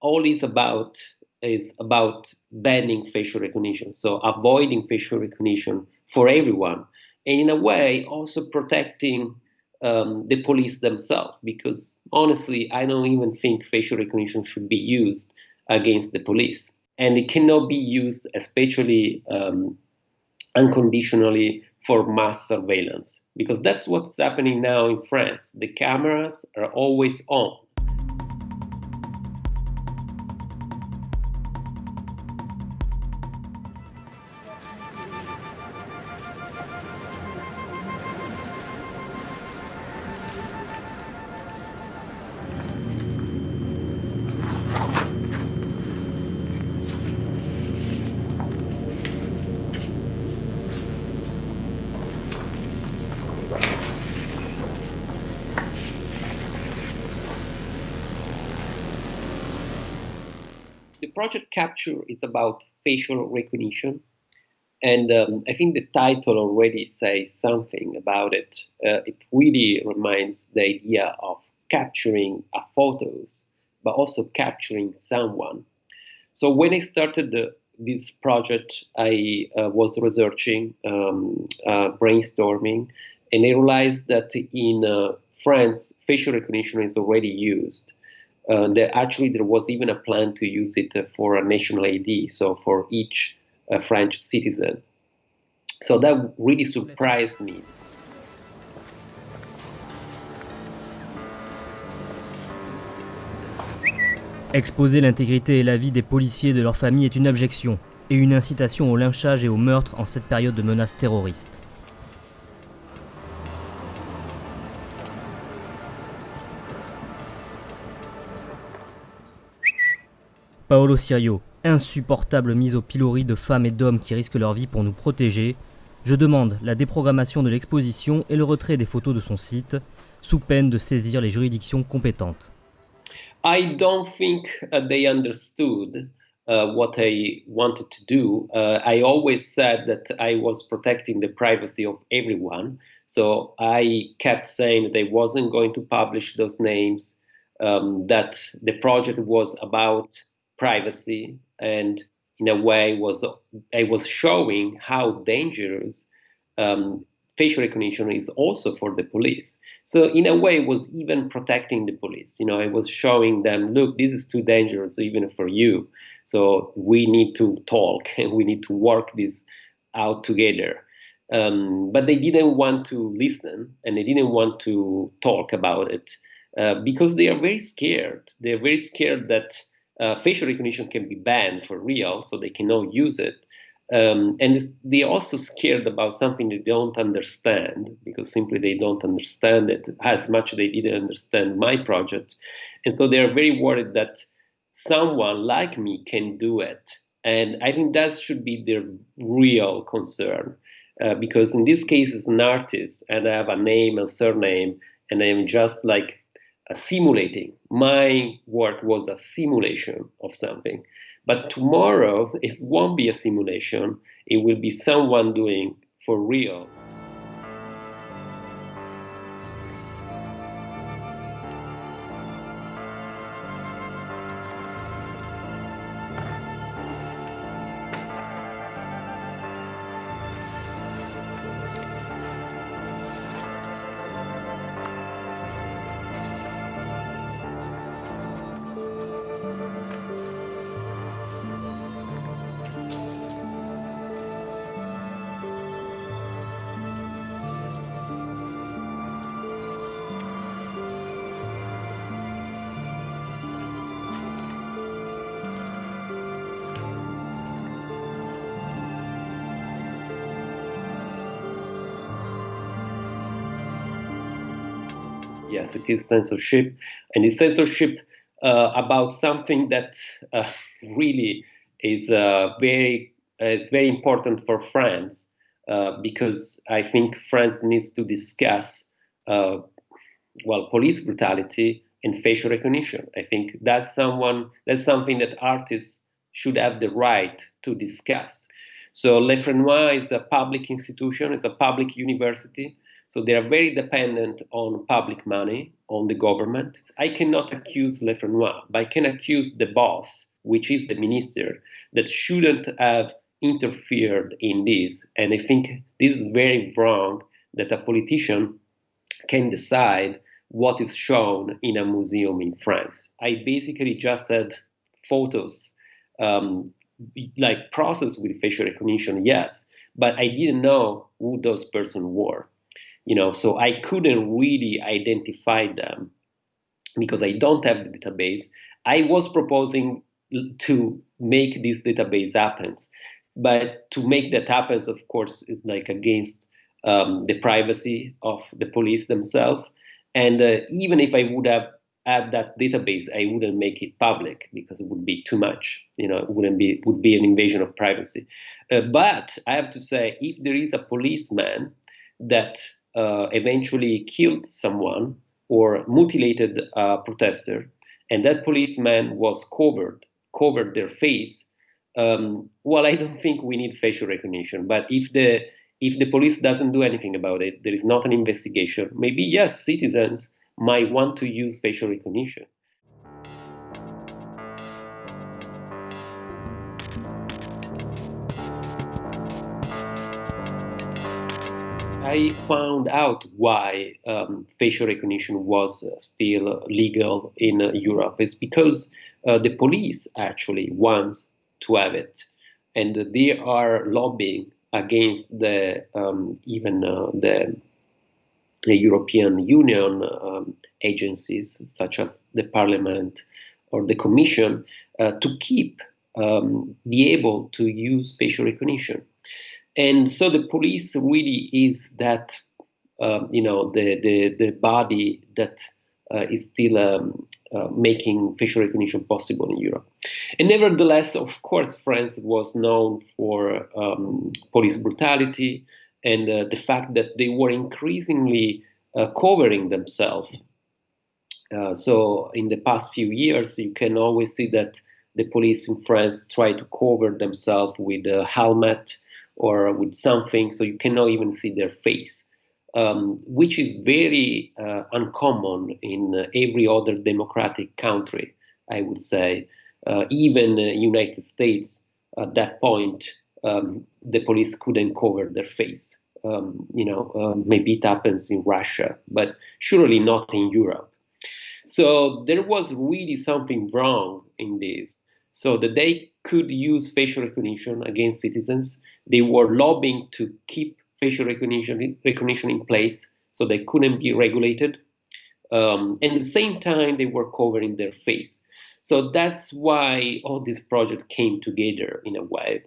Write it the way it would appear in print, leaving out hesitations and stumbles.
all is about banning facial recognition, so avoiding facial recognition for everyone, and in a way also protecting the police themselves. Because honestly, I don't even think facial recognition should be used against the police, and it cannot be used, especially unconditionally, for mass surveillance, because that's what's happening now in France. The cameras are always on. The project Capture is about facial recognition, and I think the title already says something about it. It really reminds the idea of capturing a photos, but also capturing someone. So when I started this project, I was researching, brainstorming, and I realized that in France, facial recognition is already used. There was even a plan to use it for a national ID, so for each French citizen. So that really surprised me. Exposer l'intégrité et la vie des policiers et de leurs familles est une abjection et une incitation au lynchage et au meurtre en cette période de menaces terroristes. Paolo Sirio, insupportable mise au pilori de femmes et d'hommes qui risquent leur vie pour nous protéger, je demande la déprogrammation de l'exposition et le retrait des photos de son site, sous peine de saisir les juridictions compétentes. I don't think they understood what I wanted to do. I always said that I was protecting the privacy of everyone. So I kept saying that I wasn't going to publish those names, that the project was about privacy, and in a way I was showing how dangerous um, facial recognition is also for the police. So in a way, it was even protecting the police. I was showing them, look, this is too dangerous even for you. So we need to talk and we need to work this out together. But they didn't want to listen and they didn't want to talk about it because they are very scared. They're very scared that facial recognition can be banned for real, so they cannot use it. And they're also scared about something they don't understand, because simply they don't understand it as much as they didn't understand my project. And so they're very worried that someone like me can do it. And I think that should be their real concern. Because in this case, as an artist, and I have a name and surname, and I'm just like simulating. My work was a simulation of something. But tomorrow, it won't be a simulation. It will be someone doing for real. Yes, it is censorship, and it's censorship about something that really is very important for France, because I think France needs to discuss police brutality and facial recognition. I think that's something that artists should have the right to discuss. So Le Frenois is a public institution, it's a public university. So they are very dependent on public money, on the government. I cannot accuse Lefrenois, but I can accuse the boss, which is the minister, that shouldn't have interfered in this. And I think this is very wrong that a politician can decide what is shown in a museum in France. I basically just had photos, um, like processed with facial recognition, yes, but I didn't know who those persons were. So I couldn't really identify them because I don't have the database. I was proposing to make this database happen, but to make that happen, of course, is like against the privacy of the police themselves. And even if I would have had that database, I wouldn't make it public because it would be too much. It would be an invasion of privacy. But I have to say, if there is a policeman that eventually killed someone or mutilated a protester, and that policeman was covered their face. Well, I don't think we need facial recognition. But if the police doesn't do anything about it, there is not an investigation. Maybe yes, citizens might want to use facial recognition. I found out why facial recognition was still legal in Europe. It's because the police actually want to have it, and they are lobbying against the European Union agencies such as the Parliament or the Commission to keep be able to use facial recognition. And so the police really is that, the body that is still making facial recognition possible in Europe. And nevertheless, of course, France was known for police brutality and the fact that they were increasingly covering themselves. So in the past few years, you can always see that the police in France try to cover themselves with a helmet or with something, so you cannot even see their face, which is very uncommon in every other democratic country, I would say. Even United States, at that point, the police couldn't cover their face. Maybe it happens in Russia, but surely not in Europe. So there was really something wrong in this. So that they could use facial recognition against citizens. They were lobbying to keep facial recognition in place so they couldn't be regulated. And at the same time, they were covering their face. So that's why all this project came together in a way.